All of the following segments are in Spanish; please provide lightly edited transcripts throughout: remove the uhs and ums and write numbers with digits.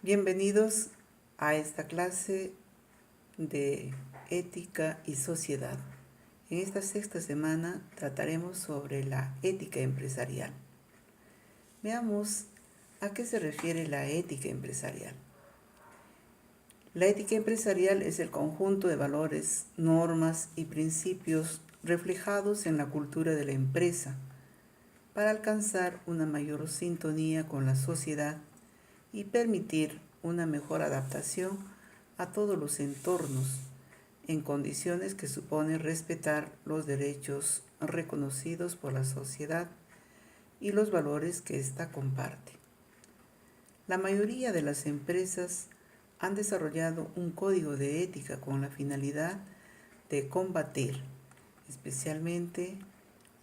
Bienvenidos a esta clase de ética y sociedad. En esta sexta semana trataremos sobre la ética empresarial. Veamos a qué se refiere la ética empresarial. La ética empresarial es el conjunto de valores, normas y principios reflejados en la cultura de la empresa para alcanzar una mayor sintonía con la sociedad y permitir una mejor adaptación a todos los entornos en condiciones que suponen respetar los derechos reconocidos por la sociedad y los valores que ésta comparte. La mayoría de las empresas han desarrollado un código de ética con la finalidad de combatir especialmente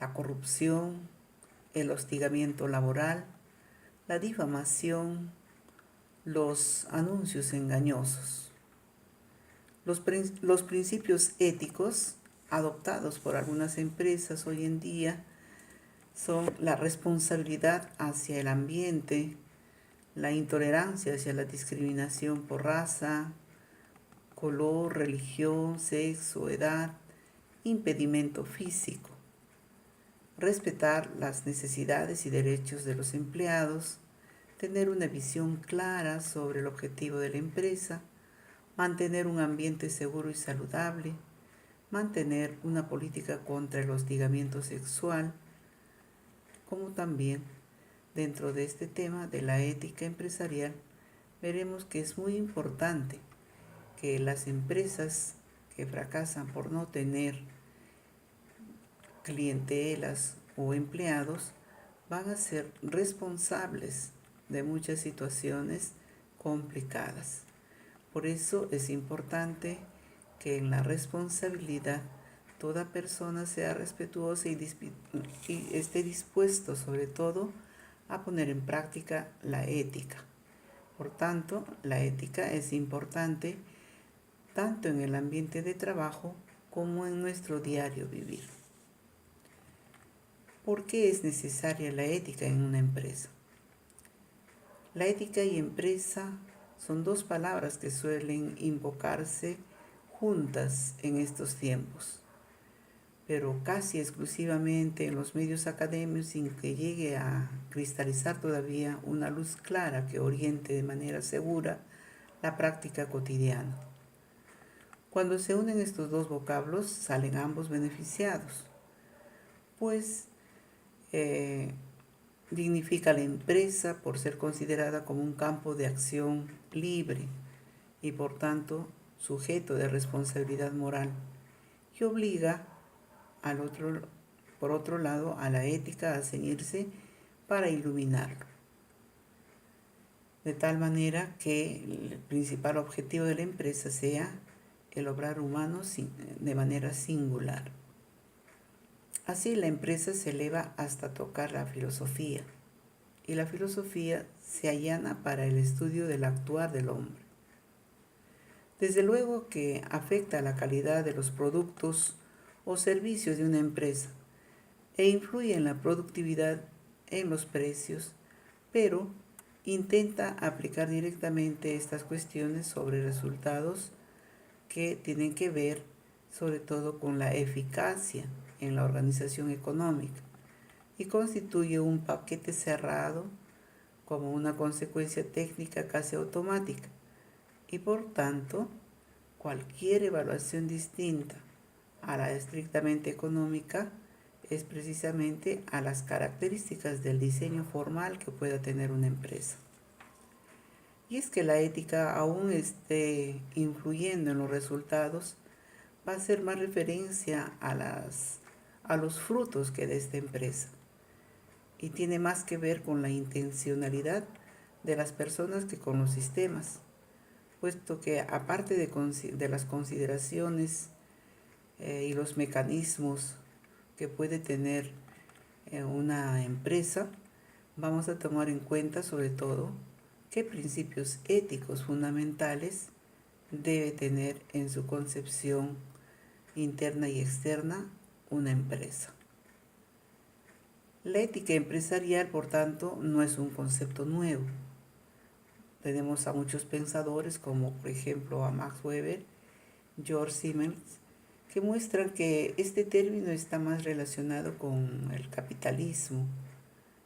la corrupción, el hostigamiento laboral, la difamación, los anuncios engañosos. Los principios éticos adoptados por algunas empresas hoy en día son la responsabilidad hacia el ambiente, la intolerancia hacia la discriminación por raza, color, religión, sexo, edad, impedimento físico, respetar las necesidades y derechos de los empleados, tener una visión clara sobre el objetivo de la empresa, mantener un ambiente seguro y saludable, mantener una política contra el hostigamiento sexual, como también dentro de este tema de la ética empresarial, veremos que es muy importante que las empresas que fracasan por no tener clientelas o empleados van a ser responsables de muchas situaciones complicadas. Por eso es importante que en la responsabilidad toda persona sea respetuosa y esté dispuesto sobre todo a poner en práctica la ética. Por tanto, la ética es importante tanto en el ambiente de trabajo como en nuestro diario vivir. ¿Por qué es necesaria la ética en una empresa? La ética y empresa son dos palabras que suelen invocarse juntas en estos tiempos, pero casi exclusivamente en los medios académicos sin que llegue a cristalizar todavía una luz clara que oriente de manera segura la práctica cotidiana. Cuando se unen estos dos vocablos salen ambos beneficiados, pues dignifica a la empresa por ser considerada como un campo de acción libre y por tanto sujeto de responsabilidad moral y obliga por otro lado a la ética a ceñirse para iluminarlo. De tal manera que el principal objetivo de la empresa sea el obrar humano de manera singular. Así la empresa se eleva hasta tocar la filosofía, y la filosofía se allana para el estudio del actuar del hombre. Desde luego que afecta la calidad de los productos o servicios de una empresa e influye en la productividad, en los precios, pero intenta aplicar directamente estas cuestiones sobre resultados que tienen que ver sobre todo con la eficacia en la organización económica y constituye un paquete cerrado como una consecuencia técnica casi automática y por tanto cualquier evaluación distinta a la estrictamente económica es precisamente a las características del diseño formal que pueda tener una empresa. Y es que la ética, aún esté influyendo en los resultados, va a hacer más referencia a los frutos que de esta empresa y tiene más que ver con la intencionalidad de las personas que con los sistemas, puesto que aparte de las consideraciones y los mecanismos que puede tener una empresa, vamos a tomar en cuenta sobre todo qué principios éticos fundamentales debe tener en su concepción interna y externa una empresa. La ética empresarial, por tanto, no es un concepto nuevo. Tenemos a muchos pensadores como por ejemplo a Max Weber, George Simmels, que muestran que este término está más relacionado con el capitalismo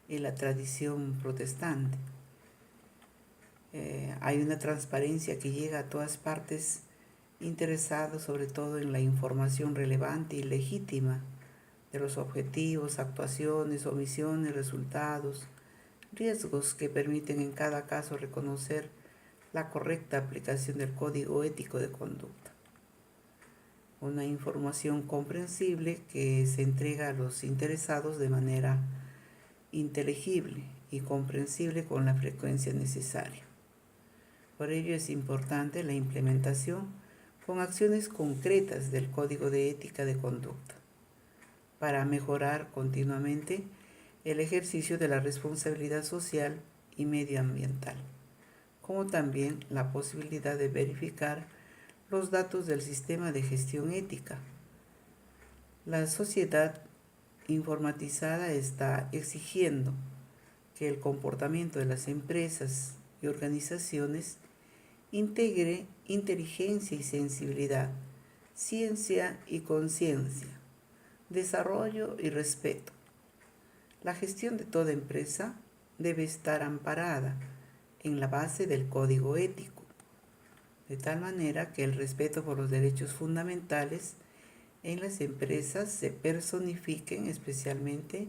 y la tradición protestante. Hay una transparencia que llega a todas partes, interesados sobre todo en la información relevante y legítima de los objetivos, actuaciones, omisiones, resultados, riesgos que permiten en cada caso reconocer la correcta aplicación del código ético de conducta. Una información comprensible que se entrega a los interesados de manera inteligible y comprensible con la frecuencia necesaria. Por ello es importante la implementación con acciones concretas del Código de Ética de Conducta para mejorar continuamente el ejercicio de la responsabilidad social y medioambiental, como también la posibilidad de verificar los datos del sistema de gestión ética. La sociedad informatizada está exigiendo que el comportamiento de las empresas y organizaciones integre inteligencia y sensibilidad, ciencia y conciencia, desarrollo y respeto. La gestión de toda empresa debe estar amparada en la base del código ético, de tal manera que el respeto por los derechos fundamentales en las empresas se personifiquen especialmente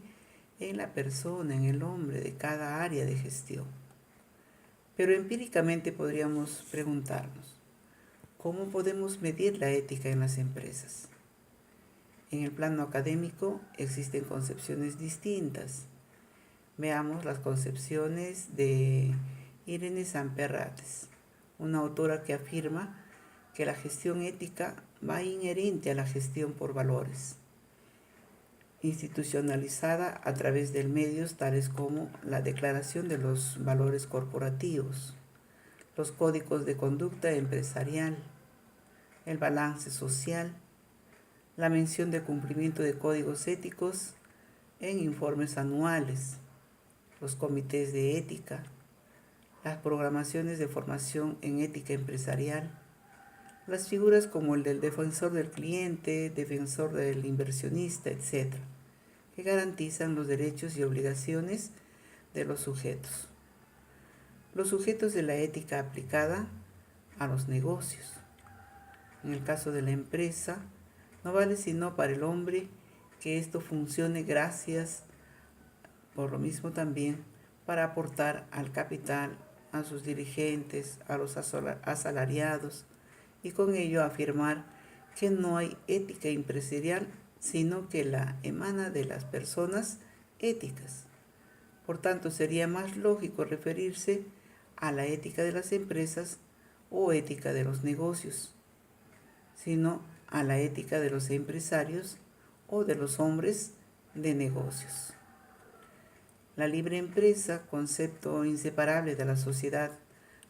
en la persona, en el hombre de cada área de gestión. Pero empíricamente podríamos preguntarnos, ¿cómo podemos medir la ética en las empresas? En el plano académico existen concepciones distintas. Veamos las concepciones de Irene Samperrates, una autora que afirma que la gestión ética va inherente a la gestión por valores, institucionalizada a través de medios tales como la Declaración de los Valores Corporativos, los códigos de conducta empresarial, el balance social, la mención de cumplimiento de códigos éticos en informes anuales, los comités de ética, las programaciones de formación en ética empresarial, las figuras como el del defensor del cliente, defensor del inversionista, etc., que garantizan los derechos y obligaciones de los sujetos. Los sujetos de la ética aplicada a los negocios. En el caso de la empresa, no vale sino para el hombre que esto funcione gracias, por lo mismo también, para aportar al capital, a sus dirigentes, a los asalariados, y con ello afirmar que no hay ética empresarial, sino que la emana de las personas éticas. Por tanto, sería más lógico referirse a la ética de las empresas o ética de los negocios, sino a la ética de los empresarios o de los hombres de negocios. La libre empresa, concepto inseparable de la sociedad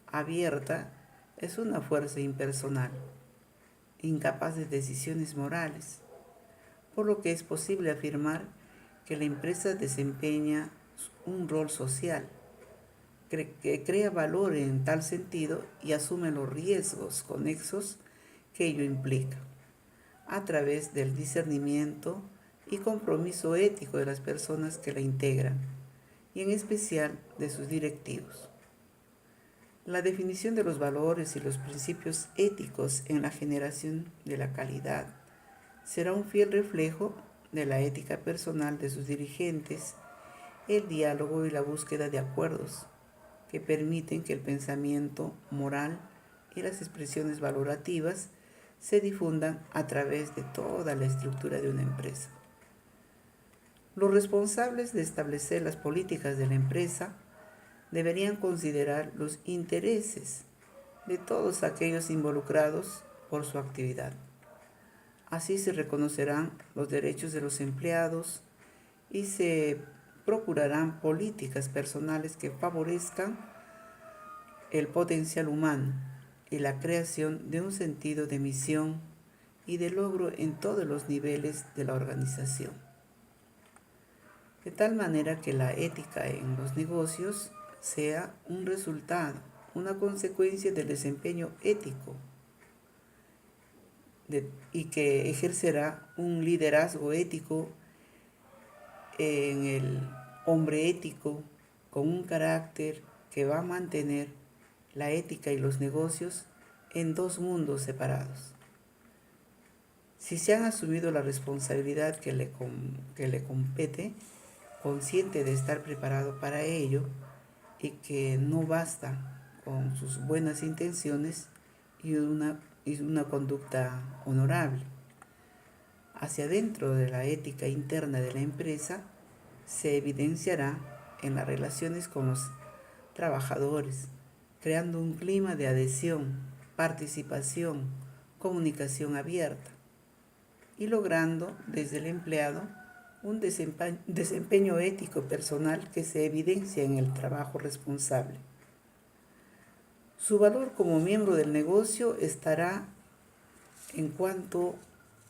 abierta, es una fuerza impersonal, incapaz de decisiones morales, por lo que es posible afirmar que la empresa desempeña un rol social, que crea valor en tal sentido y asume los riesgos conexos que ello implica, a través del discernimiento y compromiso ético de las personas que la integran, y en especial de sus directivos. La definición de los valores y los principios éticos en la generación de la calidad será un fiel reflejo de la ética personal de sus dirigentes, el diálogo y la búsqueda de acuerdos que permiten que el pensamiento moral y las expresiones valorativas se difundan a través de toda la estructura de una empresa. Los responsables de establecer las políticas de la empresa deberían considerar los intereses de todos aquellos involucrados por su actividad. Así se reconocerán los derechos de los empleados y se procurarán políticas personales que favorezcan el potencial humano y la creación de un sentido de misión y de logro en todos los niveles de la organización. De tal manera que la ética en los negocios sea un resultado, una consecuencia del desempeño ético y que ejercerá un liderazgo ético en el hombre ético con un carácter que va a mantener la ética y los negocios en dos mundos separados. Si se han asumido la responsabilidad que le compete, consciente de estar preparado para ello y que no basta con sus buenas intenciones y una conducta honorable. Hacia adentro de la ética interna de la empresa se evidenciará en las relaciones con los trabajadores, creando un clima de adhesión, participación, comunicación abierta y logrando desde el empleado un desempeño ético personal que se evidencia en el trabajo responsable. Su valor como miembro del negocio estará en cuanto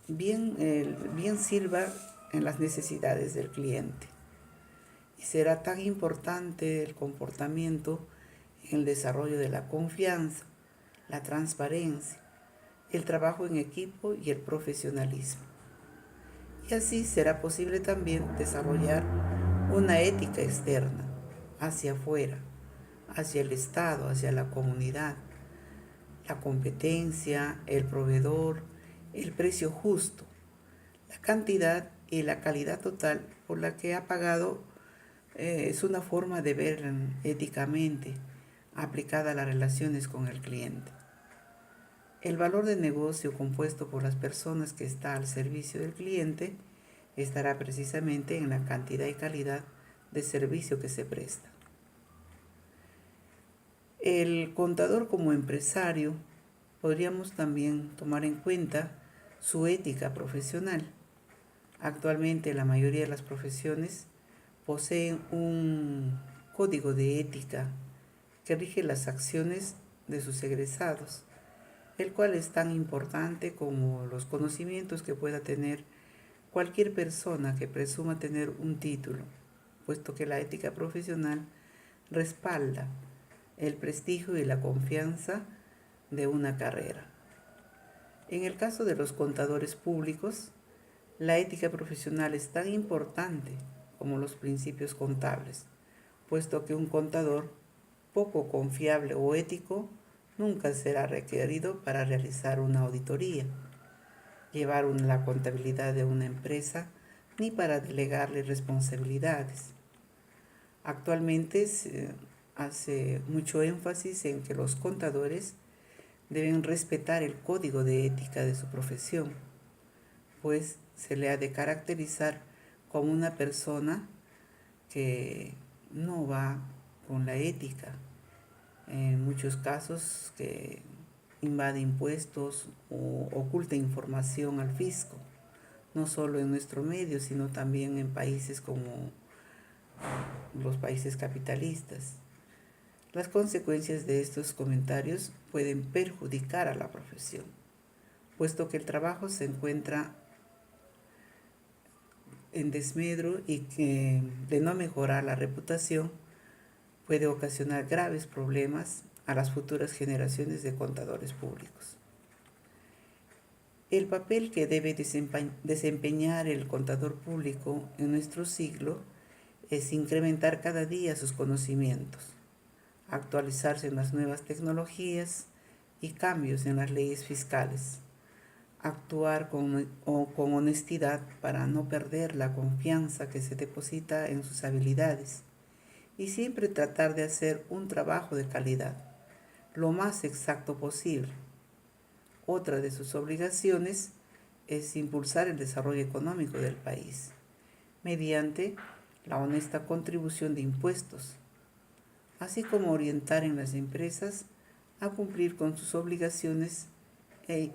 bien sirva en las necesidades del cliente. Y será tan importante el comportamiento en el desarrollo de la confianza, la transparencia, el trabajo en equipo y el profesionalismo. Y así será posible también desarrollar una ética externa, hacia afuera, hacia el Estado, hacia la comunidad, la competencia, el proveedor, el precio justo, la cantidad y la calidad total por la que ha pagado es una forma de ver éticamente aplicada a las relaciones con el cliente. El valor de negocio compuesto por las personas que está al servicio del cliente estará precisamente en la cantidad y calidad de servicio que se presta. El contador como empresario podríamos también tomar en cuenta su ética profesional. Actualmente la mayoría de las profesiones poseen un código de ética que rige las acciones de sus egresados, el cual es tan importante como los conocimientos que pueda tener cualquier persona que presuma tener un título, puesto que la ética profesional respalda el prestigio y la confianza de una carrera. En el caso de los contadores públicos, la ética profesional es tan importante como los principios contables, puesto que un contador poco confiable o ético nunca será requerido para realizar una auditoría, llevar la contabilidad de una empresa, ni para delegarle responsabilidades. Actualmente se hace mucho énfasis en que los contadores deben respetar el código de ética de su profesión, pues se le ha de caracterizar como una persona que no va con la ética. En muchos casos que invade impuestos o oculta información al fisco, no solo en nuestro medio, sino también en países como los países capitalistas. Las consecuencias de estos comentarios pueden perjudicar a la profesión, puesto que el trabajo se encuentra en desmedro y que de no mejorar la reputación puede ocasionar graves problemas a las futuras generaciones de contadores públicos. El papel que debe desempeñar el contador público en nuestro siglo es incrementar cada día sus conocimientos, actualizarse en las nuevas tecnologías y cambios en las leyes fiscales, actuar con honestidad para no perder la confianza que se deposita en sus habilidades y siempre tratar de hacer un trabajo de calidad, lo más exacto posible. Otra de sus obligaciones es impulsar el desarrollo económico del país mediante la honesta contribución de impuestos, así como orientar en las empresas a cumplir con sus obligaciones e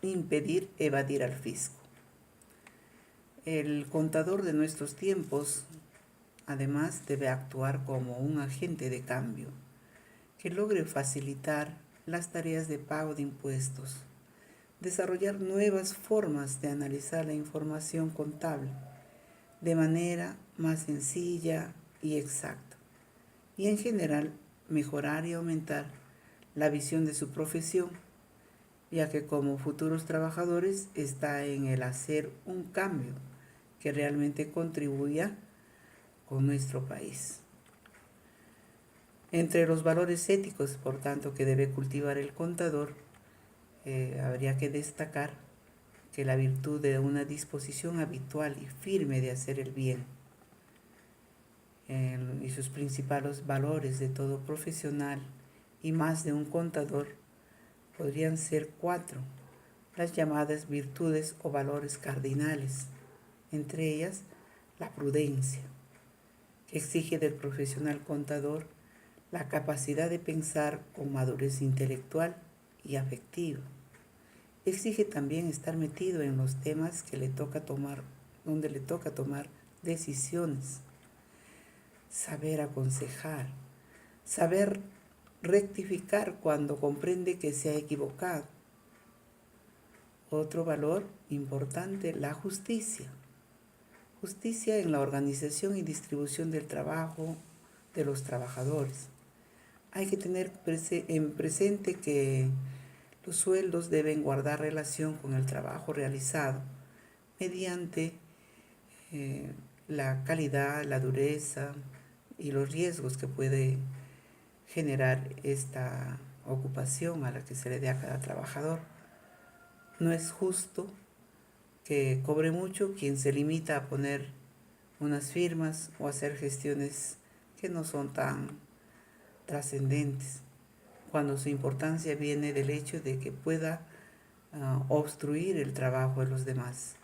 impedir evadir al fisco. El contador de nuestros tiempos, además, debe actuar como un agente de cambio que logre facilitar las tareas de pago de impuestos, desarrollar nuevas formas de analizar la información contable de manera más sencilla y exacta, y en general mejorar y aumentar la visión de su profesión, ya que como futuros trabajadores está en el hacer un cambio que realmente contribuya con nuestro país. Entre los valores éticos, por tanto, que debe cultivar el contador, habría que destacar que la virtud de una disposición habitual y firme de hacer el bien y sus principales valores de todo profesional y más de un contador podrían ser 4, las llamadas virtudes o valores cardinales, entre ellas la prudencia, que exige del profesional contador la capacidad de pensar con madurez intelectual y afectiva. Exige también estar metido en los temas que le toca tomar, donde le toca tomar decisiones, saber aconsejar, saber rectificar cuando comprende que se ha equivocado. Otro valor importante, la justicia. Justicia en la organización y distribución del trabajo de los trabajadores. Hay que tener en presente que los sueldos deben guardar relación con el trabajo realizado mediante la calidad, la dureza y los riesgos que puede generar esta ocupación a la que se le dé a cada trabajador. No es justo que cobre mucho quien se limita a poner unas firmas o hacer gestiones que no son tan trascendentes, cuando su importancia viene del hecho de que pueda obstruir el trabajo de los demás.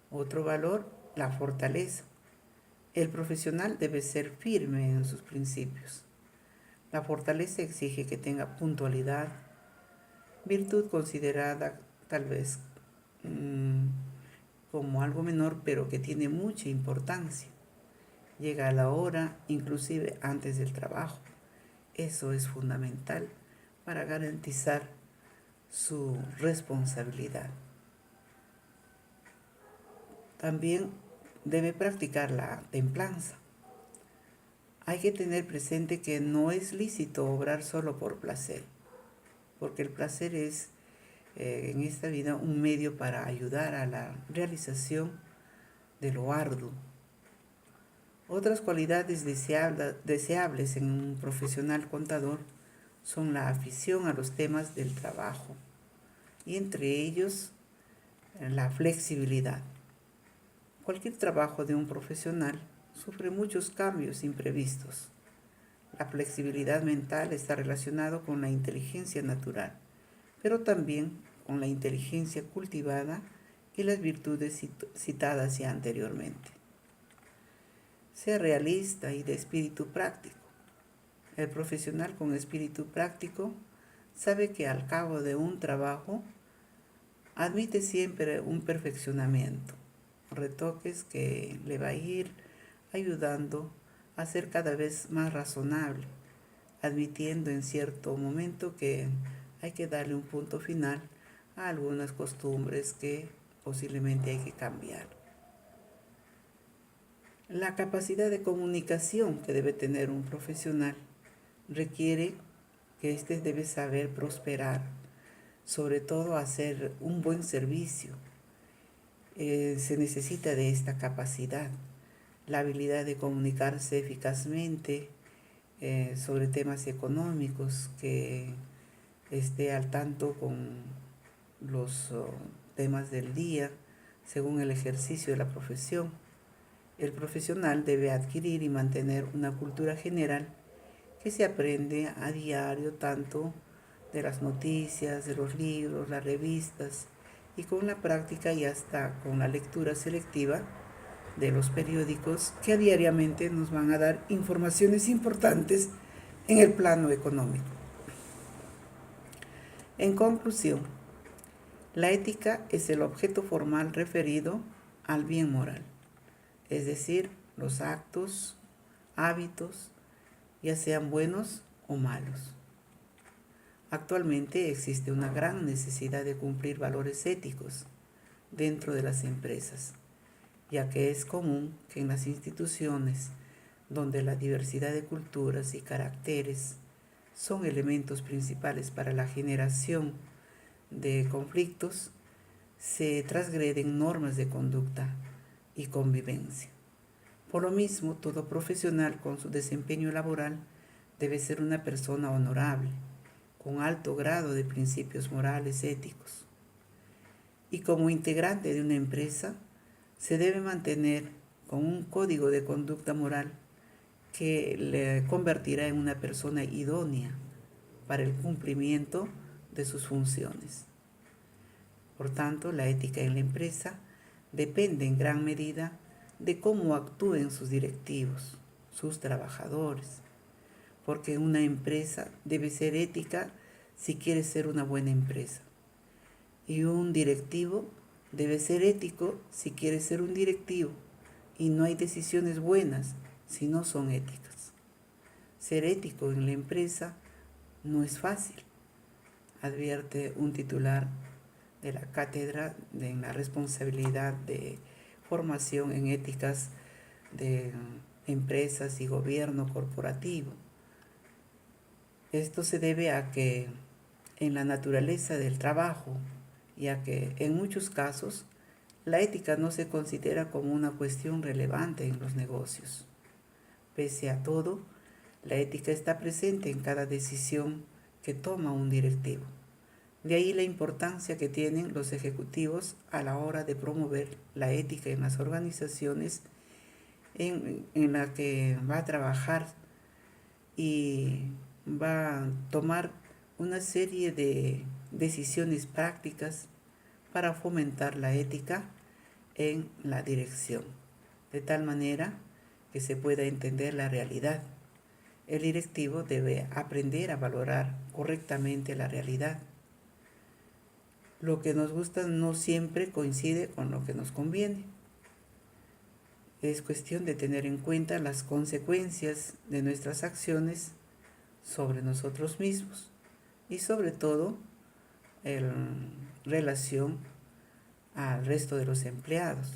Otro valor, la fortaleza. El profesional debe ser firme en sus principios. La fortaleza exige que tenga puntualidad, virtud considerada tal vez como algo menor, pero que tiene mucha importancia. Llega a la hora, inclusive antes del trabajo. Eso es fundamental para garantizar su responsabilidad. También debe practicar la templanza. Hay que tener presente que no es lícito obrar solo por placer, porque el placer es en esta vida un medio para ayudar a la realización de lo arduo. Otras cualidades deseables en un profesional contador son la afición a los temas del trabajo y entre ellos la flexibilidad. Cualquier trabajo de un profesional sufre muchos cambios imprevistos. La flexibilidad mental está relacionada con la inteligencia natural, pero también con la inteligencia cultivada y las virtudes citadas ya anteriormente. Sea realista y de espíritu práctico. El profesional con espíritu práctico sabe que al cabo de un trabajo admite siempre un perfeccionamiento, retoques que le va a ir ayudando a ser cada vez más razonable, admitiendo en cierto momento que hay que darle un punto final a algunas costumbres que posiblemente hay que cambiar. La capacidad de comunicación que debe tener un profesional requiere que éste debe saber prosperar, sobre todo hacer un buen servicio. Se necesita de esta capacidad, la habilidad de comunicarse eficazmente sobre temas económicos, que esté al tanto con los temas del día según el ejercicio de la profesión. El profesional debe adquirir y mantener una cultura general que se aprende a diario tanto de las noticias, de los libros, las revistas y con la práctica y hasta con la lectura selectiva de los periódicos que diariamente nos van a dar informaciones importantes en el plano económico. En conclusión, la ética es el objeto formal referido al bien moral, es decir, los actos, hábitos, ya sean buenos o malos. Actualmente existe una gran necesidad de cumplir valores éticos dentro de las empresas, ya que es común que en las instituciones donde la diversidad de culturas y caracteres son elementos principales para la generación de conflictos, se transgreden normas de conducta y convivencia. Por lo mismo, todo profesional con su desempeño laboral debe ser una persona honorable, con alto grado de principios morales éticos. Y como integrante de una empresa, se debe mantener con un código de conducta moral que le convertirá en una persona idónea para el cumplimiento de sus funciones. Por tanto, la ética en la empresa depende en gran medida de cómo actúen sus directivos, sus trabajadores, porque una empresa debe ser ética si quiere ser una buena empresa. Y un directivo debe ser ético si quiere ser un directivo, y no hay decisiones buenas si no son éticas. Ser ético en la empresa no es fácil, advierte un titular de la cátedra en la responsabilidad de formación en éticas de empresas y gobierno corporativo. Esto se debe a que en la naturaleza del trabajo y a que en muchos casos la ética no se considera como una cuestión relevante en los negocios. Pese a todo, la ética está presente en cada decisión que toma un directivo. De ahí la importancia que tienen los ejecutivos a la hora de promover la ética en las organizaciones en la que va a trabajar y va a tomar una serie de decisiones prácticas para fomentar la ética en la dirección, de tal manera que se pueda entender la realidad. El directivo debe aprender a valorar correctamente la realidad. Lo que nos gusta no siempre coincide con lo que nos conviene. Es cuestión de tener en cuenta las consecuencias de nuestras acciones sobre nosotros mismos y sobre todo en relación al resto de los empleados.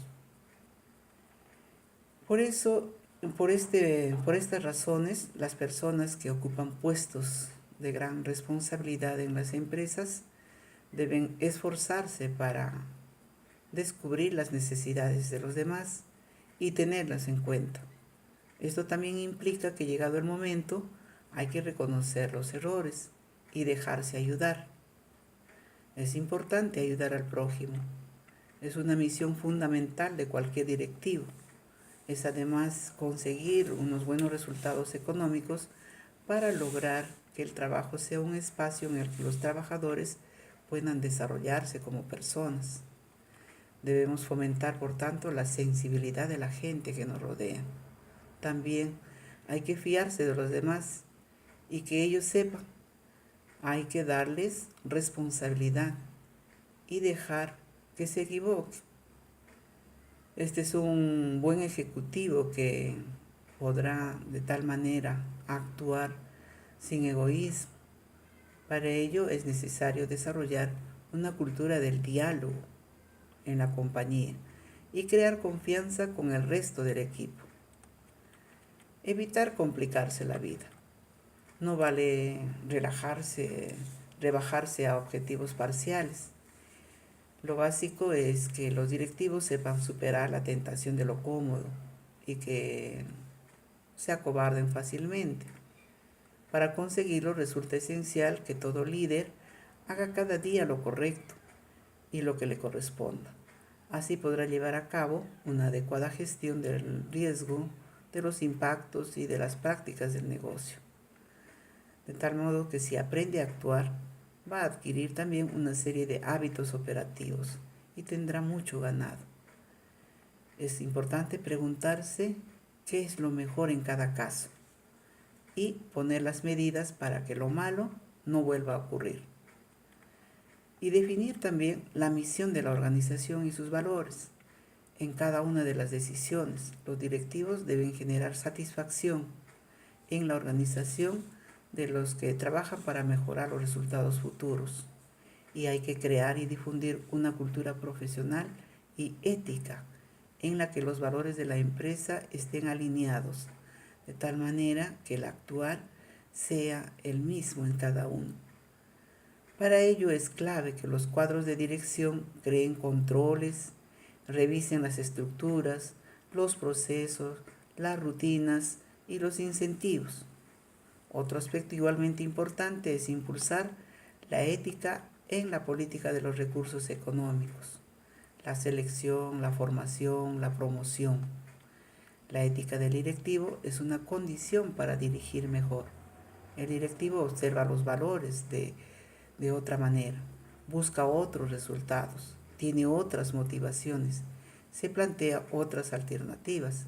Por eso, por estas razones, las personas que ocupan puestos de gran responsabilidad en las empresas deben esforzarse para descubrir las necesidades de los demás y tenerlas en cuenta. Esto también implica que llegado el momento hay que reconocer los errores y dejarse ayudar. Es importante ayudar al prójimo. Es una misión fundamental de cualquier directivo. Es además conseguir unos buenos resultados económicos para lograr que el trabajo sea un espacio en el que los trabajadores puedan desarrollarse como personas. Debemos fomentar, por tanto, la sensibilidad de la gente que nos rodea. También hay que fiarse de los demás y que ellos sepan. Hay que darles responsabilidad y dejar que se equivoquen. Este es un buen ejecutivo que podrá de tal manera actuar sin egoísmo. Para ello es necesario desarrollar una cultura del diálogo en la compañía y crear confianza con el resto del equipo. Evitar complicarse la vida. No vale rebajarse a objetivos parciales. Lo básico es que los directivos sepan superar la tentación de lo cómodo y que se acobarden fácilmente. Para conseguirlo resulta esencial que todo líder haga cada día lo correcto y lo que le corresponda. Así podrá llevar a cabo una adecuada gestión del riesgo, de los impactos y de las prácticas del negocio. De tal modo que si aprende a actuar, va a adquirir también una serie de hábitos operativos y tendrá mucho ganado. Es importante preguntarse qué es lo mejor en cada caso y poner las medidas para que lo malo no vuelva a ocurrir. Y definir también la misión de la organización y sus valores. En cada una de las decisiones, los directivos deben generar satisfacción en la organización de los que trabajan para mejorar los resultados futuros. Y hay que crear y difundir una cultura profesional y ética en la que los valores de la empresa estén alineados, de tal manera que el actuar sea el mismo en cada uno. Para ello es clave que los cuadros de dirección creen controles, revisen las estructuras, los procesos, las rutinas y los incentivos. Otro aspecto igualmente importante es impulsar la ética en la política de los recursos económicos, la selección, la formación, la promoción. La ética del directivo es una condición para dirigir mejor. El directivo observa los valores de otra manera, busca otros resultados, tiene otras motivaciones, se plantea otras alternativas,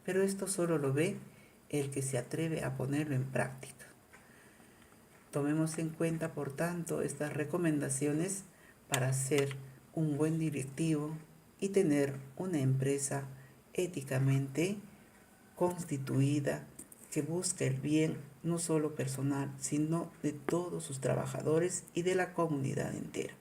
pero esto solo lo ve el que se atreve a ponerlo en práctica. Tomemos en cuenta, por tanto, estas recomendaciones para ser un buen directivo y tener una empresa éticamente constituida que busca el bien no solo personal, sino de todos sus trabajadores y de la comunidad entera.